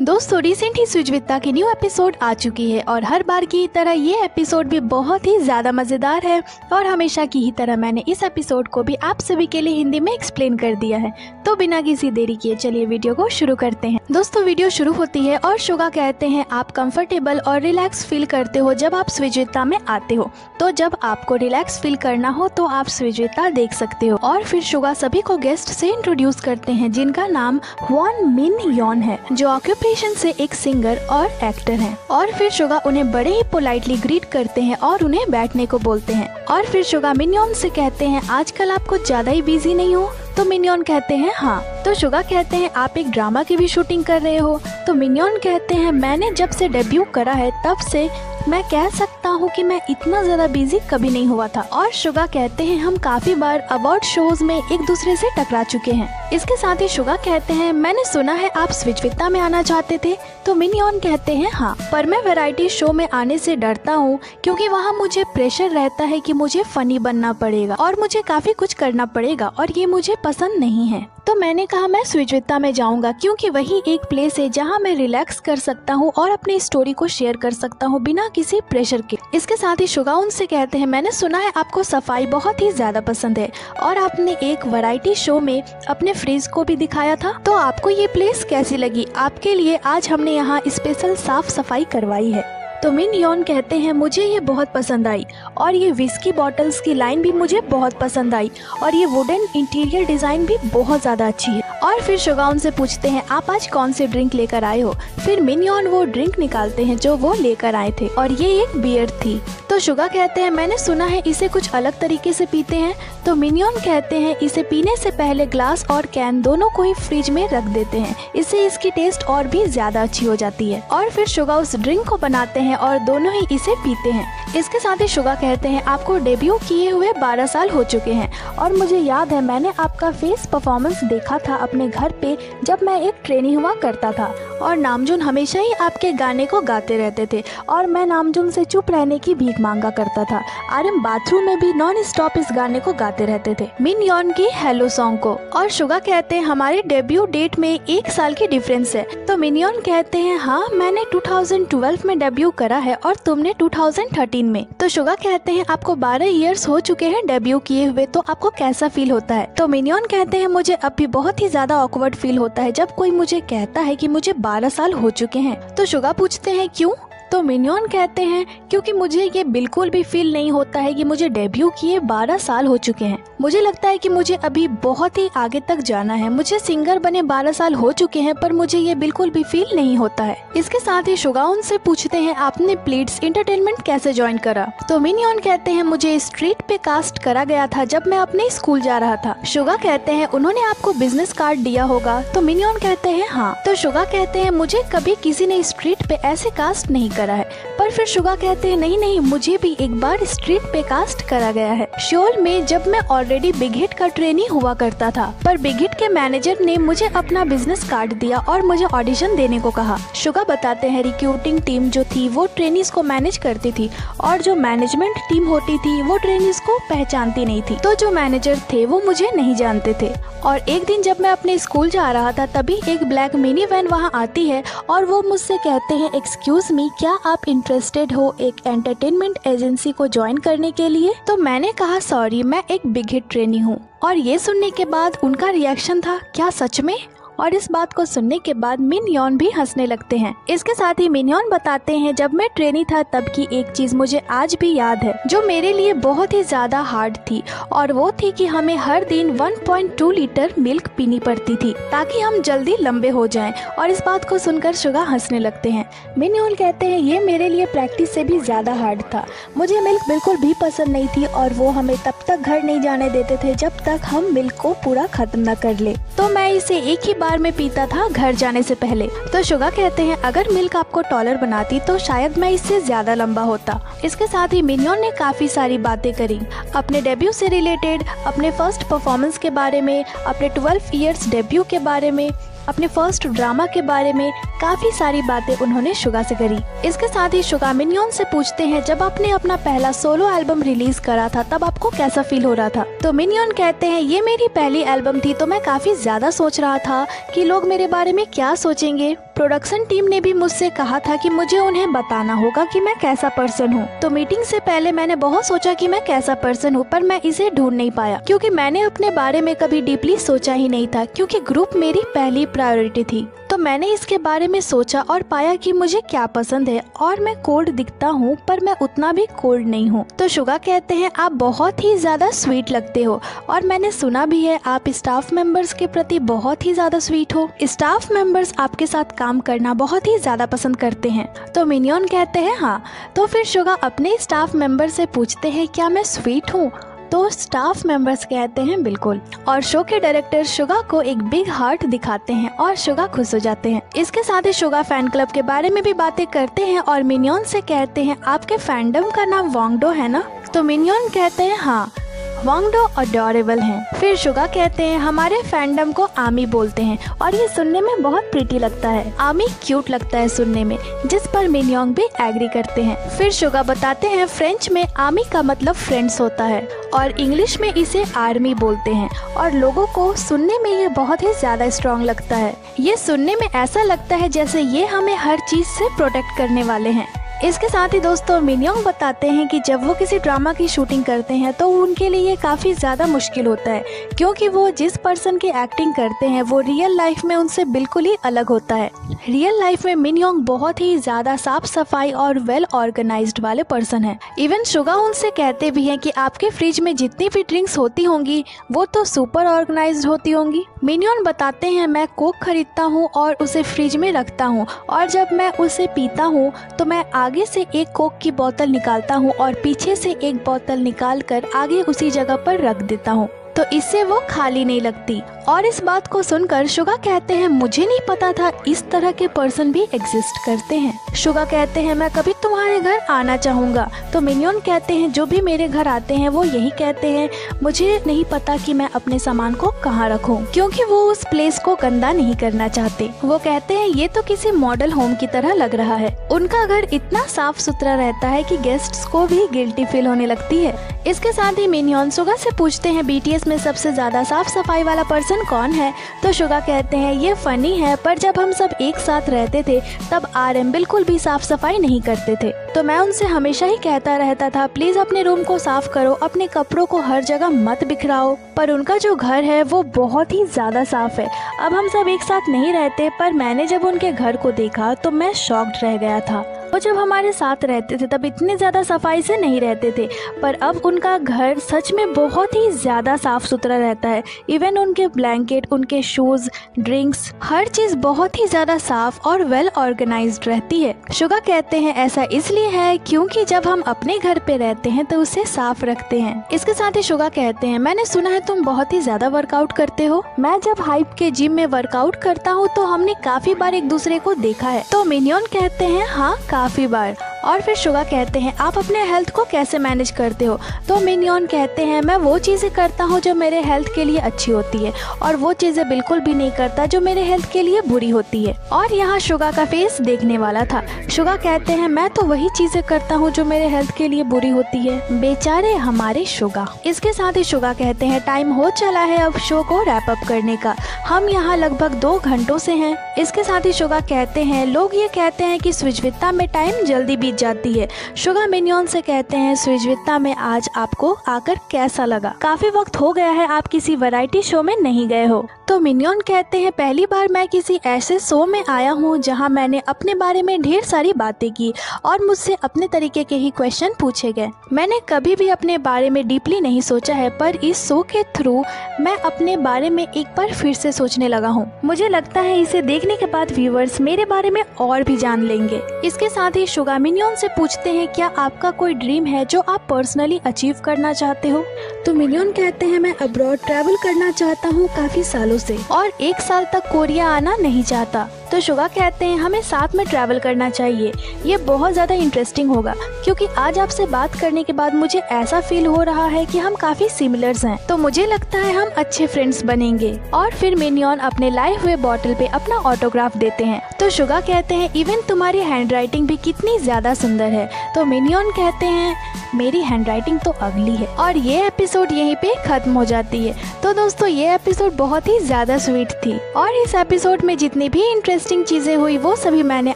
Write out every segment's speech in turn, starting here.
दोस्तों रिसेंट ही स्विचविता की new episode आ चुकी है और हर बार की तरह ये एपिसोड भी बहुत ही ज़्यादा मज़ेदार है और हमेशा की ही तरह मैंने इस एपिसोड को भी आप सभी के लिए हिंदी में एक्सप्लेन कर दिया है। तो बिना किसी देरी किए चलिए वीडियो को शुरू करते हैं। दोस्तों वीडियो शुरू होती है और शुगा कहते हैं आप कंफर्टेबल और रिलैक्स फील करते हो जब आप स्विचविता में आते हो, तो जब आपको रिलैक्स फील करना हो तो आप स्विचविता देख सकते हो। और फिर शुगा सभी को गेस्ट से इंट्रोड्यूस करते हैं जिनका नाम हवान मिन यॉन है, जो ऑक्यूपेशन से एक सिंगर और एक्टर हैं। और फिर शुगा उन्हें बड़े ही पोलाइटली ग्रीट करते हैं और उन्हें बैठने को बोलते हैं। और फिर शुगा मिन्योन से कहते हैं आजकल आप कुछ ज्यादा ही बिजी नहीं हो? तो मिन्योन कहते हैं हाँ। तो शुगा कहते हैं आप एक ड्रामा की भी शूटिंग कर रहे हो? तो मिन्योन कहते हैं मैंने जब से डेब्यू करा है तब से मैं कह सकता हूँ कि मैं इतना ज्यादा बिजी कभी नहीं हुआ था। और शुगा कहते हैं हम काफी बार अवार्ड शोज में एक दूसरे से टकरा चुके हैं। इसके साथ ही शुगा कहते हैं मैंने सुना है आप स्विचविता में आना चाहते थे? तो मिन्योन कहते हैं हाँ, पर मैं वैरायटी शो में आने से डरता हूँ क्योंकि वहाँ मुझे प्रेशर रहता है कि मुझे फनी बनना पड़ेगा और मुझे काफी कुछ करना पड़ेगा और ये मुझे पसंद नहीं है। तो मैंने कहा मैं स्विचविता में जाऊंगा क्योंकि वही एक प्लेस है जहां मैं रिलैक्स कर सकता हूं और अपनी स्टोरी को शेयर कर सकता हूं बिना किसी प्रेशर के। इसके साथ ही शुगा उनसे कहते हैं मैंने सुना है आपको सफाई बहुत ही ज्यादा पसंद है और आपने एक वैरायटी शो में अपने फ्रिज को भी दिखाया था, तो आपको ये प्लेस कैसी लगी? आपके लिए आज हमने यहाँ स्पेशल साफ सफाई करवाई है। तो मिन यॉन कहते हैं मुझे ये बहुत पसंद आई और ये विस्की बॉटल्स की लाइन भी मुझे बहुत पसंद आई और ये वुडन इंटीरियर डिजाइन भी बहुत ज्यादा अच्छी है। और फिर शुगा उनसे पूछते हैं आप आज कौन सी ड्रिंक लेकर आए हो? फिर मिन यॉन वो ड्रिंक निकालते हैं जो वो लेकर आए थे और ये एक बियर थी। तो शुगा कहते हैं मैंने सुना है इसे कुछ अलग तरीके से पीते हैं। तो मिन्योन कहते हैं इसे पीने से पहले ग्लास और कैन दोनों को ही फ्रिज में रख देते हैं, इससे इसकी टेस्ट और भी ज्यादा अच्छी हो जाती है। और फिर शुगा उस ड्रिंक को बनाते हैं और दोनों ही इसे पीते हैं। इसके साथ ही शुगा कहते हैं आपको डेब्यू किए हुए 12 साल हो चुके हैं और मुझे याद है मैंने आपका फेस परफॉर्मेंस देखा था अपने घर पे जब मैं एक ट्रेनी हुआ करता था और नामजुन हमेशा ही आपके गाने को गाते रहते थे और मैं नामजुन से चुप रहने की भीख मांगा करता था। आरएम बाथरूम में भी नॉन स्टॉप इस गाने को गाते रहते थे, मिन यॉन की हेलो सॉन्ग को। और शुगा कहते हैं हमारे डेब्यू डेट में 1 साल की डिफरेंस है। तो मिन यॉन कहते हैं हाँ मैंने 2012 में डेब्यू करा है और तुमने 2013 में। तो शुगा कहते हैं आपको 12 इयर्स हो चुके हैं डेब्यू किए हुए, तो आपको कैसा फील होता है? तो मिन यॉन कहते हैं मुझे अब भी बहुत ही ज्यादा ऑकवर्ड फील होता है जब कोई मुझे कहता है कि मुझे 12 साल हो चुके हैं। तो शुगा पूछते हैं क्यों? तो मिन्योन कहते हैं क्योंकि मुझे ये बिल्कुल भी फील नहीं होता है कि मुझे डेब्यू किए 12 साल हो चुके हैं। मुझे लगता है कि मुझे अभी बहुत ही आगे तक जाना है। मुझे सिंगर बने 12 साल हो चुके हैं पर मुझे ये बिल्कुल भी फील नहीं होता है। इसके साथ ही शुगा उनसे पूछते हैं आपने प्लीट्स एंटरटेनमेंट कैसे ज्वाइन करा? तो मिन्योन कहते हैं मुझे स्ट्रीट पे कास्ट करा गया था जब मैं अपने स्कूल जा रहा था। शुगा कहते हैं उन्होंने आपको बिजनेस कार्ड दिया होगा? तो मिन्योन कहते हैं हाँ। तो शुगा कहते हैं मुझे कभी किसी ने स्ट्रीट पे ऐसे कास्ट नहीं करा है। पर फिर शुगा कहते हैं नहीं मुझे भी एक बार स्ट्रीट पे कास्ट करा गया है, शोल में जब मैं ऑलरेडी बिग हिट का ट्रेनी हुआ करता था। पर बिग हिट के मैनेजर ने मुझे अपना बिजनेस कार्ड दिया और मुझे ऑडिशन देने को कहा। शुगा बताते हैं रिक्रूटिंग टीम जो थी वो ट्रेनीज को मैनेज करती थी और जो मैनेजमेंट टीम होती थी वो ट्रेनीज को पहचानती नहीं थी। तो जो मैनेजर थे वो मुझे नहीं जानते थे। और एक दिन जब मैं अपने स्कूल जा रहा था तभी एक ब्लैक मिनी वैन वहाँ आती है और वो मुझसे कहते हैं एक्सक्यूज मी, क्या आप इंटरेस्टेड हो एक एंटरटेनमेंट एजेंसी को ज्वाइन करने के लिए? तो मैंने कहा सॉरी मैं एक बिग हिट ट्रेनी हूँ। और ये सुनने के बाद उनका रिएक्शन था क्या सच में? और इस बात को सुनने के बाद मिन यॉन भी हंसने लगते हैं। इसके साथ ही मिन यॉन बताते हैं जब मैं ट्रेनी था तब की एक चीज मुझे आज भी याद है जो मेरे लिए बहुत ही ज्यादा हार्ड थी और वो थी कि हमें हर दिन 1.2 लीटर मिल्क पीनी पड़ती थी ताकि हम जल्दी लंबे हो जाएं। और इस बात को सुनकर शुगा हंसने लगते हैं। मिन यॉन कहते हैं ये मेरे लिए प्रैक्टिस से भी ज्यादा हार्ड था। मुझे मिल्क बिल्कुल भी पसंद नहीं थी और वो हमें तब तक घर नहीं जाने देते थे जब तक हम मिल्क को पूरा खत्म न कर ले। तो मैं इसे एक ही बार में पीता था घर जाने से पहले। तो शुगा कहते हैं अगर मिल्क आपको टॉलर बनाती तो शायद मैं इससे ज्यादा लंबा होता। इसके साथ ही मिन्योन ने काफी सारी बातें करी अपने डेब्यू से रिलेटेड, अपने फर्स्ट परफॉर्मेंस के बारे में, अपने 12 इयर्स डेब्यू के बारे में, अपने फर्स्ट ड्रामा के बारे में काफी सारी बातें उन्होंने शुगा से करी। इसके साथ ही शुगा मिन्योन से पूछते हैं जब आपने अपना पहला सोलो एल्बम रिलीज करा था तब आपको कैसा फील हो रहा था? तो मिन्योन कहते हैं ये मेरी पहली एल्बम थी तो मैं काफी ज्यादा सोच रहा था कि लोग मेरे बारे में क्या सोचेंगे। प्रोडक्शन टीम ने भी मुझसे कहा था कि मुझे उन्हें बताना होगा कि मैं कैसा पर्सन हूँ। तो मीटिंग से पहले मैंने बहुत सोचा कि मैं कैसा पर्सन हूँ, पर मैं इसे ढूंढ नहीं पाया क्योंकि मैंने अपने बारे में कभी डीपली सोचा ही नहीं था, क्योंकि ग्रुप मेरी पहली प्रायोरिटी थी। तो मैंने इसके बारे में सोचा और पाया कि मुझे क्या पसंद है, और मैं कोल्ड दिखता हूँ पर मैं उतना भी कोल्ड नहीं हूँ। तो शुगा कहते हैं आप बहुत ही ज्यादा स्वीट लगते हो, और मैंने सुना भी है आप स्टाफ मेंबर्स के प्रति बहुत ही ज्यादा स्वीट हो। स्टाफ मेंबर्स आपके साथ काम करना बहुत ही ज्यादा पसंद करते हैं। तो मिनियन कहते हैं हाँ। तो फिर शुगा अपने स्टाफ मेंबर से पूछते हैं क्या मैं स्वीट हूँ? तो स्टाफ मेंबर्स कहते हैं बिल्कुल, और शो के डायरेक्टर शुगा को एक बिग हार्ट दिखाते हैं और शुगा खुश हो जाते हैं। इसके साथ ही शुगा फैन क्लब के बारे में भी बातें करते हैं और मिनियन से कहते हैं आपके फैंडम का नाम वांगडो है ना? तो मिनियन कहते हैं हाँ, वांगडो अडोरेबल हैं। फिर शुगा कहते हैं हमारे फैंडम को आमी बोलते हैं, और ये सुनने में बहुत प्रीटी लगता है। आमी क्यूट लगता है सुनने में, जिस पर मिनियन भी एग्री करते हैं। फिर शुगा बताते हैं फ्रेंच में आमी का मतलब फ्रेंड्स होता है, और इंग्लिश में इसे आर्मी बोलते हैं, और लोगों को सुनने में ये बहुत ही ज्यादा स्ट्रॉन्ग लगता है। ये सुनने में ऐसा लगता है जैसे ये हमें हर चीज से प्रोटेक्ट करने वाले हैं। इसके साथ ही दोस्तों मिनियन बताते हैं कि जब वो किसी ड्रामा की शूटिंग करते हैं तो उनके लिए ये काफ़ी ज़्यादा मुश्किल होता है, क्योंकि वो जिस पर्सन की एक्टिंग करते हैं वो रियल लाइफ में उनसे बिल्कुल ही अलग होता है। रियल लाइफ में मिनियन बहुत ही ज़्यादा साफ सफाई और वेल ऑर्गेनाइज्ड वाले पर्सन है। इवन शुगा उनसे कहते भी हैं कि आपके फ्रिज में जितनी भी ड्रिंक्स होती होंगी वो तो सुपर ऑर्गेनाइज्ड होती होंगी। मिनियन बताते हैं मैं कोक खरीदता हूँ और उसे फ्रिज में रखता हूँ, और जब मैं उसे पीता हूँ तो मैं आगे से एक कोक की बोतल निकालता हूँ और पीछे से एक बोतल निकाल कर आगे उसी जगह पर रख देता हूँ, तो इससे वो खाली नहीं लगती। और इस बात को सुनकर शुगा कहते हैं मुझे नहीं पता था इस तरह के पर्सन भी एग्जिस्ट करते हैं। शुगा कहते हैं मैं कभी तुम्हारे घर आना चाहूँगा। तो मिनियन कहते हैं जो भी मेरे घर आते हैं वो यही कहते हैं मुझे नहीं पता कि मैं अपने सामान को कहाँ रखूँ, क्योंकि वो उस प्लेस को गंदा नहीं करना चाहते। वो कहते हैं ये तो किसी मॉडल होम की तरह लग रहा है। उनका घर इतना साफ सुथरा रहता है कि गेस्ट्स को भी गिल्टी फील होने लगती है। इसके साथ ही मिनियन शुगा से पूछते हैं BTS में सबसे ज्यादा साफ सफाई वाला पर्सन कौन है? तो शुगा कहते हैं ये फनी है, पर जब हम सब एक साथ रहते थे तब RM बिल्कुल भी साफ सफाई नहीं करते थे, तो मैं उनसे हमेशा ही कहता रहता था प्लीज अपने रूम को साफ करो, अपने कपड़ों को हर जगह मत बिखराओ। पर उनका जो घर है वो बहुत ही ज्यादा साफ है। अब हम सब एक साथ नहीं रहते, पर मैंने जब उनके घर को देखा तो मैं शॉक्ड रह गया था। वो जब हमारे साथ रहते थे तब इतने ज़्यादा सफाई से नहीं रहते थे, पर अब उनका घर सच में बहुत ही ज़्यादा साफ़ सुथरा रहता है। इवन उनके ब्लैंकेट, उनके शूज़, ड्रिंक्स, हर चीज़ बहुत ही ज़्यादा साफ़ और वेल ऑर्गेनाइज्ड रहती है। शुगा कहते हैं ऐसा इसलिए है क्योंकि जब हम अपने घर पे रहते हैं तो उसे साफ रखते हैं। इसके साथ ही शुगा कहते हैं मैंने सुना है तुम बहुत ही ज़्यादा वर्कआउट करते हो। मैं जब हाइप के जिम में वर्कआउट करता हूँ तो हमने काफ़ी बार एक दूसरे को देखा है। तो मिनियन कहते हैं हाँ काफ़ी बार। और फिर शुगा कहते हैं आप अपने हेल्थ को कैसे मैनेज करते हो? तो मिनियन कहते हैं मैं वो चीज़ें करता हूँ जो मेरे हेल्थ के लिए अच्छी होती है, और वो चीज़ें बिल्कुल भी नहीं करता जो मेरे हेल्थ के लिए बुरी होती है। और यहाँ शुगा का फेस देखने वाला था। शुगा कहते हैं मैं तो वही चीज़ें करता हूँ जो मेरे हेल्थ के लिए बुरी होती है। बेचारे हमारे शुगा। इसके साथ ही शुगा कहते हैं टाइम हो चला है अब शो को रैप अप करने का, हम यहाँ लगभग 2 घंटों से हैं। इसके साथ ही शुगा कहते हैं लोग ये कहते हैं कि स्विजवित्ता में टाइम जल्दी बीत जाती है। शुगा मिनियन से कहते हैं स्विजवित्ता में आज आपको आकर कैसा लगा? काफी वक्त हो गया है आप किसी वैरायटी शो में नहीं गए हो। तो मिनियन कहते हैं पहली बार मैं किसी ऐसे शो में आया हूँ जहाँ मैंने अपने बारे में ढेर सारी बातें की और मुझसे अपने तरीके के ही क्वेश्चन पूछे गए। मैंने कभी भी अपने बारे में डीपली नहीं सोचा है, पर इस शो के थ्रू मैं अपने बारे में एक बार फिर से सोचने लगा हूँ। मुझे लगता है इसे देखने के बाद व्यूअर्स मेरे बारे में और भी जान लेंगे। इसके साथ ही शुगा मिनियन से पूछते हैं क्या आपका कोई ड्रीम है जो आप पर्सनली अचीव करना चाहते हो? तो मिनियन कहते हैं मैं अब्रॉड ट्रैवल करना चाहता हूँ काफी सालों से, और 1 साल तक कोरिया आना नहीं चाहता। तो शुगा कहते हैं हमें साथ में ट्रैवल करना चाहिए, ये बहुत ज़्यादा इंटरेस्टिंग होगा, क्योंकि आज आपसे बात करने के बाद मुझे ऐसा फील हो रहा है कि हम काफ़ी सिमिलर्स हैं, तो मुझे लगता है हम अच्छे फ्रेंड्स बनेंगे। और फिर मिनियन अपने लाए हुए बॉटल पे अपना ऑटोग्राफ देते हैं। तो शुगा कहते हैं इवन तुम्हारी हैंड राइटिंग भी कितनी ज़्यादा सुंदर है। तो मिनियन कहते हैं मेरी हैंडराइटिंग तो अगली है। और ये एपिसोड यहीं पे खत्म हो जाती है। तो दोस्तों ये एपिसोड बहुत ही ज्यादा स्वीट थी और इस एपिसोड में जितनी भी इंटरेस्टिंग चीजें हुई वो सभी मैंने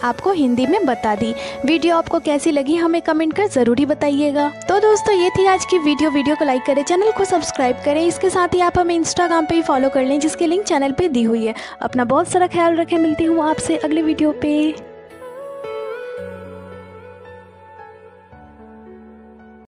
आपको हिंदी में बता दी। वीडियो आपको कैसी लगी हमें कमेंट कर जरूर ही बताइएगा। तो दोस्तों ये थी आज की वीडियो को लाइक करें, चैनल को सब्सक्राइब करें। इसके साथ ही आप हमें इंस्टाग्राम पे ही फॉलो कर लें जिसकी लिंक चैनल पे दी हुई है। अपना बहुत सारा ख्याल रखें, मिलती हूँ आपसे अगले वीडियो पे।